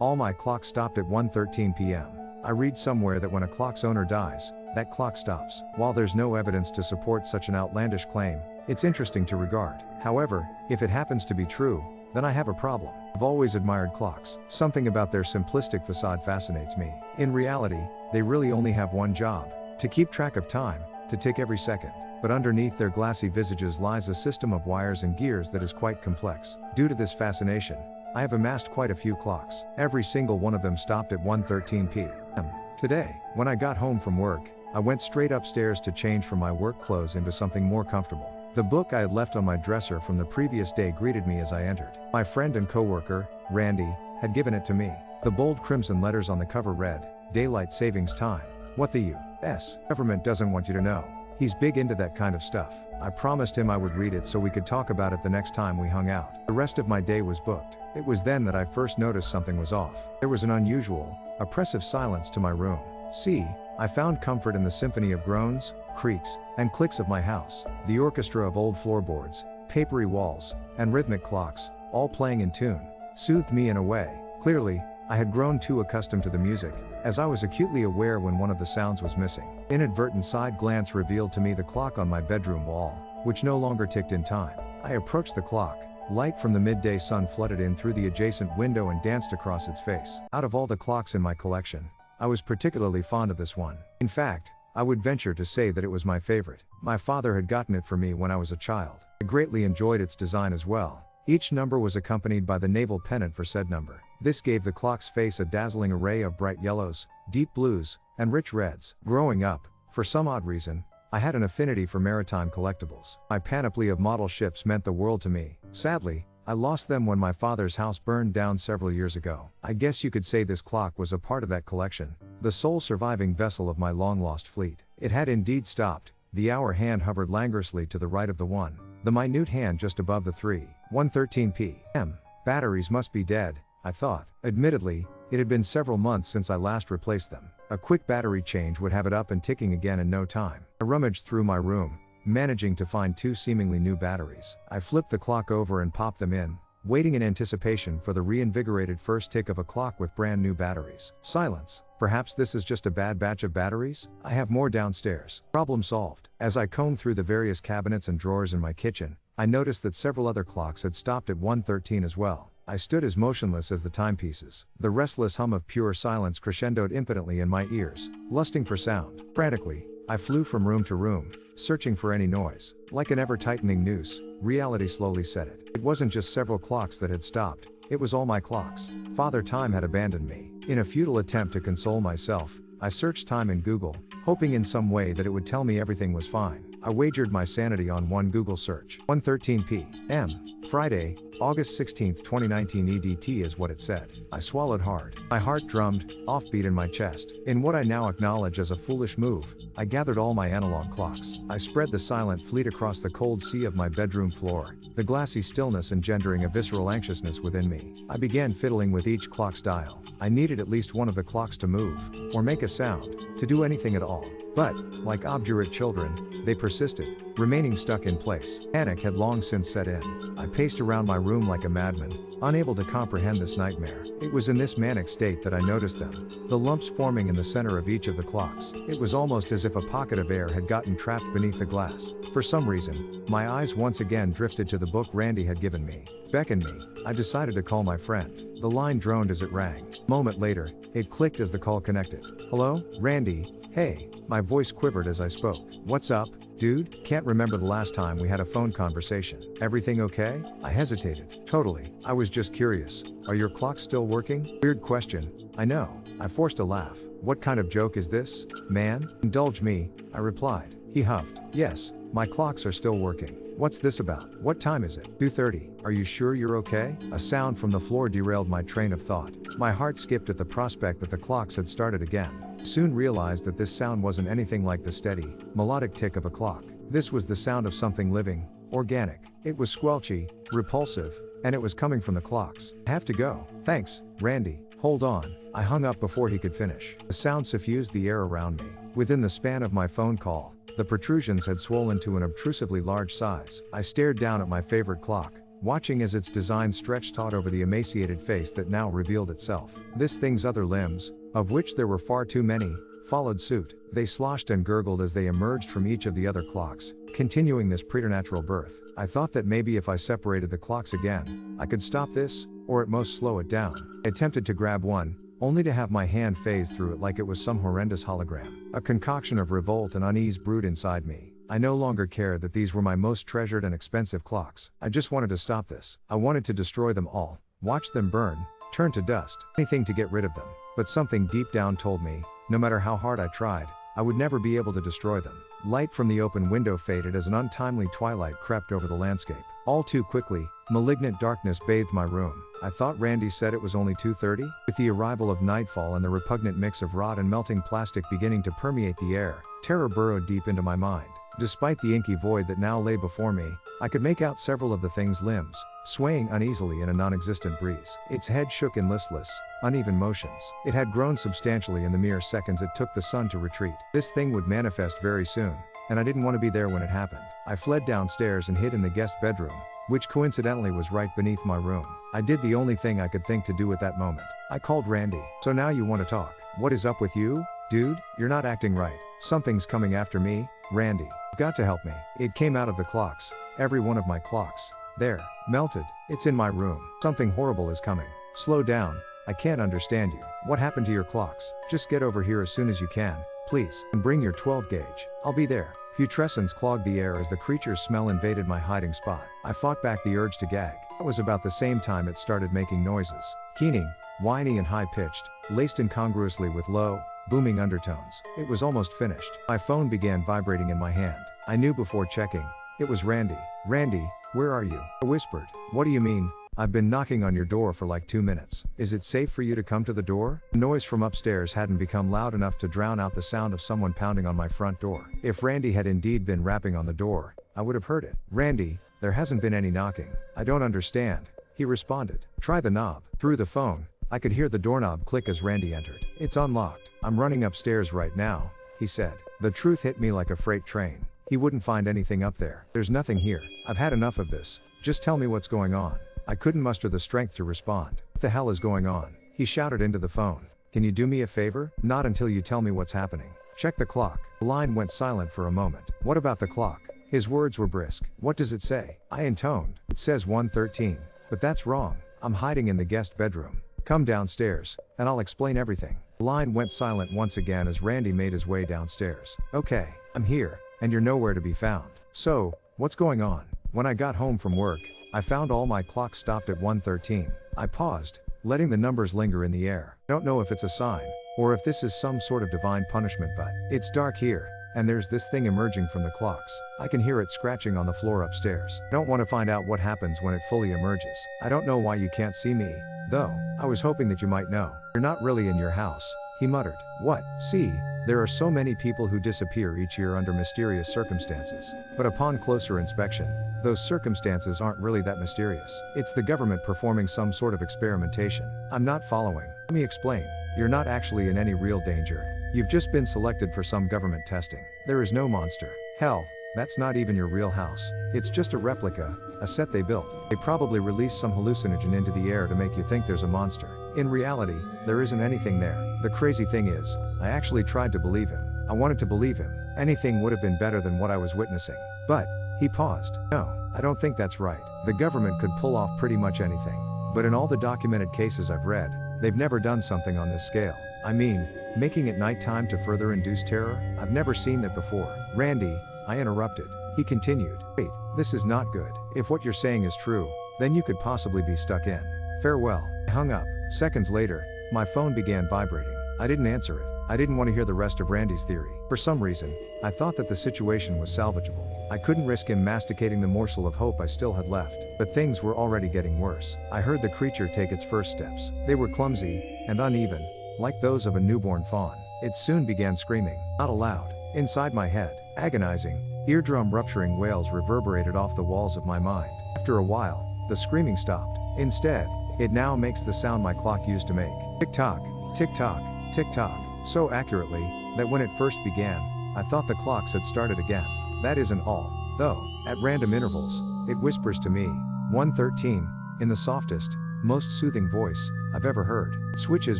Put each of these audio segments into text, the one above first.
All my clocks stopped at 1:13 p.m. I read somewhere that when a clock's owner dies, that clock stops. While there's no evidence to support such an outlandish claim, it's interesting to regard. However, if it happens to be true, then I have a problem. I've always admired clocks. Something about their simplistic facade fascinates me. In reality, they really only have one job: to keep track of time, to tick every second. But underneath their glassy visages lies a system of wires and gears that is quite complex. Due to this fascination, I have amassed quite a few clocks. Every single one of them stopped at 1:13 p.m. Today, when I got home from work, I went straight upstairs to change from my work clothes into something more comfortable. The book I had left on my dresser from the previous day greeted me as I entered. My friend and coworker, Randy, had given it to me. The bold crimson letters on the cover read, "Daylight Savings Time. What the U.S. government doesn't want you to know." He's big into that kind of stuff. I promised him I would read it so we could talk about it the next time we hung out. The rest of my day was booked. It was then that I first noticed something was off. There was an unusual, oppressive silence to my room. See, I found comfort in the symphony of groans, creaks, and clicks of my house. The orchestra of old floorboards, papery walls, and rhythmic clocks, all playing in tune, soothed me in a way. Clearly, I had grown too accustomed to the music, as I was acutely aware when one of the sounds was missing. Inadvertent side glance revealed to me the clock on my bedroom wall, which no longer ticked in time. I approached the clock. Light from the midday sun flooded in through the adjacent window and danced across its face. Out of all the clocks in my collection, I was particularly fond of this one. In fact, I would venture to say that it was my favorite. My father had gotten it for me when I was a child. I greatly enjoyed its design as well. Each number was accompanied by the naval pennant for said number. This gave the clock's face a dazzling array of bright yellows, deep blues, and rich reds. Growing up, for some odd reason, I had an affinity for maritime collectibles. My panoply of model ships meant the world to me. Sadly, I lost them when my father's house burned down several years ago. I guess you could say this clock was a part of that collection, the sole surviving vessel of my long-lost fleet. It had indeed stopped. The hour hand hovered languorously to the right of the 1, the minute hand just above the 3. 1:13 p.m. Batteries must be dead, I thought. Admittedly, it had been several months since I last replaced them. A quick battery change would have it up and ticking again in no time. I rummaged through my room, managing to find 2 seemingly new batteries. I flipped the clock over and popped them in, waiting in anticipation for the reinvigorated first tick of a clock with brand new batteries. Silence. Perhaps this is just a bad batch of batteries? I have more downstairs. Problem solved. As I combed through the various cabinets and drawers in my kitchen, I noticed that several other clocks had stopped at 1:13 as well. I stood as motionless as the timepieces. The restless hum of pure silence crescendoed impotently in my ears, lusting for sound. Frantically, I flew from room to room, searching for any noise. Like an ever-tightening noose, reality slowly set it. It wasn't just several clocks that had stopped, it was all my clocks. Father Time had abandoned me. In a futile attempt to console myself, I searched time in Google, hoping in some way that it would tell me everything was fine. I wagered my sanity on one Google search. 1:13 p.m. Friday, August 16, 2019 EDT is what it said. I swallowed hard. My heart drummed, offbeat in my chest. In what I now acknowledge as a foolish move, I gathered all my analog clocks. I spread the silent fleet across the cold sea of my bedroom floor, the glassy stillness engendering a visceral anxiousness within me. I began fiddling with each clock's dial. I needed at least one of the clocks to move, or make a sound, to do anything at all. But, like obdurate children, they persisted, remaining stuck in place. Panic had long since set in. I paced around my room like a madman, unable to comprehend this nightmare. It was in this manic state that I noticed them, the lumps forming in the center of each of the clocks. It was almost as if a pocket of air had gotten trapped beneath the glass. For some reason, my eyes once again drifted to the book Randy had given me. Beckoned me. I decided to call my friend. The line droned as it rang. A moment later, it clicked as the call connected. "Hello, Randy? Hey." My voice quivered as I spoke. "What's up, dude? Can't remember the last time we had a phone conversation. Everything okay?" I hesitated. "Totally. I was just curious. Are your clocks still working?" Weird question, I know. I forced a laugh. "What kind of joke is this, man?" "Indulge me," I replied. He huffed. "Yes, my clocks are still working." "What's this about? What time is it?" 2:30. "Are you sure you're okay?" A sound from the floor derailed my train of thought. My heart skipped at the prospect that the clocks had started again. I soon realized that this sound wasn't anything like the steady, melodic tick of a clock. This was the sound of something living, organic. It was squelchy, repulsive, and it was coming from the clocks. "I have to go. Thanks, Randy." "Hold on." I hung up before he could finish. The sound suffused the air around me. Within the span of my phone call, the protrusions had swollen to an obtrusively large size. I stared down at my favorite clock, watching as its design stretched taut over the emaciated face that now revealed itself. This thing's other limbs, of which there were far too many, followed suit. They sloshed and gurgled as they emerged from each of the other clocks, continuing this preternatural birth. I thought that maybe if I separated the clocks again, I could stop this, or at most slow it down. I attempted to grab one, only to have my hand phase through it like it was some horrendous hologram. A concoction of revolt and unease brewed inside me. I no longer cared that these were my most treasured and expensive clocks. I just wanted to stop this. I wanted to destroy them all, watch them burn, turn to dust, anything to get rid of them. But something deep down told me, no matter how hard I tried, I would never be able to destroy them. Light from the open window faded as an untimely twilight crept over the landscape. All too quickly, malignant darkness bathed my room. I thought Randy said it was only 2:30? With the arrival of nightfall and the repugnant mix of rot and melting plastic beginning to permeate the air, terror burrowed deep into my mind. Despite the inky void that now lay before me, I could make out several of the thing's limbs, swaying uneasily in a non-existent breeze. Its head shook in listless, uneven motions. It had grown substantially in the mere seconds it took the sun to retreat. This thing would manifest very soon, and I didn't want to be there when it happened. I fled downstairs and hid in the guest bedroom, which coincidentally was right beneath my room. I did the only thing I could think to do at that moment. I called Randy. So now you want to talk? What is up with you, dude? You're not acting right. Something's coming after me, Randy. You've got to help me. It came out of the clocks, every one of my clocks. There, melted. It's in my room. Something horrible is coming. Slow down. I can't understand you. What happened to your clocks? Just get over here as soon as you can, please, and bring your 12 gauge. I'll be there. Putrescence clogged the air as the creature's smell invaded my hiding spot. I fought back the urge to gag. It was about the same time it started making noises. Keening, whiny and high-pitched, laced incongruously with low, booming undertones. It was almost finished. My phone began vibrating in my hand. I knew before checking. It was Randy. Randy, where are you? I whispered. What do you mean? I've been knocking on your door for like 2 minutes. Is it safe for you to come to the door? The noise from upstairs hadn't become loud enough to drown out the sound of someone pounding on my front door. If Randy had indeed been rapping on the door, I would have heard it. Randy, there hasn't been any knocking. I don't understand, he responded. Try the knob. Through the phone, I could hear the doorknob click as Randy entered. It's unlocked. I'm running upstairs right now, he said. The truth hit me like a freight train. He wouldn't find anything up there. There's nothing here. I've had enough of this. Just tell me what's going on. I couldn't muster the strength to respond. What the hell is going on? He shouted into the phone. Can you do me a favor? Not until you tell me what's happening. Check the clock. The line went silent for a moment. What about the clock? His words were brisk. What does it say? I intoned. It says 1:13. But that's wrong. I'm hiding in the guest bedroom. Come downstairs, and I'll explain everything. The line went silent once again as Randy made his way downstairs. Okay, I'm here, and you're nowhere to be found. So, what's going on? When I got home from work, I found all my clocks stopped at 1:13. I paused, letting the numbers linger in the air. I don't know if it's a sign, or if this is some sort of divine punishment, but it's dark here, and there's this thing emerging from the clocks. I can hear it scratching on the floor upstairs. I don't want to find out what happens when it fully emerges. I don't know why you can't see me, though. I was hoping that you might know. You're not really in your house, he muttered. What? See, there are so many people who disappear each year under mysterious circumstances. But upon closer inspection, those circumstances aren't really that mysterious. It's the government performing some sort of experimentation. I'm not following. Let me explain. You're not actually in any real danger. You've just been selected for some government testing. There is no monster. Hell, that's not even your real house. It's just a replica, a set they built. They probably released some hallucinogen into the air to make you think there's a monster. In reality, there isn't anything there. The crazy thing is, I actually tried to believe him. I wanted to believe him. Anything would have been better than what I was witnessing. But, he paused. No, I don't think that's right. The government could pull off pretty much anything. But in all the documented cases I've read, they've never done something on this scale. I mean, making it nighttime to further induce terror? I've never seen that before. Randy, I interrupted. He continued. Wait, this is not good. If what you're saying is true, then you could possibly be stuck in. Farewell. I hung up. Seconds later, my phone began vibrating. I didn't answer it. I didn't want to hear the rest of Randy's theory. For some reason, I thought that the situation was salvageable. I couldn't risk him masticating the morsel of hope I still had left. But things were already getting worse. I heard the creature take its first steps. They were clumsy and uneven, like those of a newborn fawn. It soon began screaming, not aloud. Inside my head, agonizing, eardrum-rupturing wails reverberated off the walls of my mind. After a while, the screaming stopped. Instead, it now makes the sound my clock used to make. Tick-tock, tick-tock, tick-tock, so accurately, that when it first began, I thought the clocks had started again. That isn't all, though. At random intervals, it whispers to me, 113, in the softest, most soothing voice I've ever heard. It switches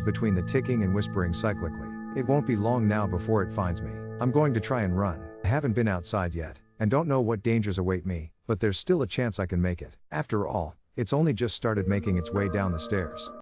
between the ticking and whispering cyclically. It won't be long now before it finds me. I'm going to try and run. I haven't been outside yet, and don't know what dangers await me, but there's still a chance I can make it. After all, it's only just started making its way down the stairs.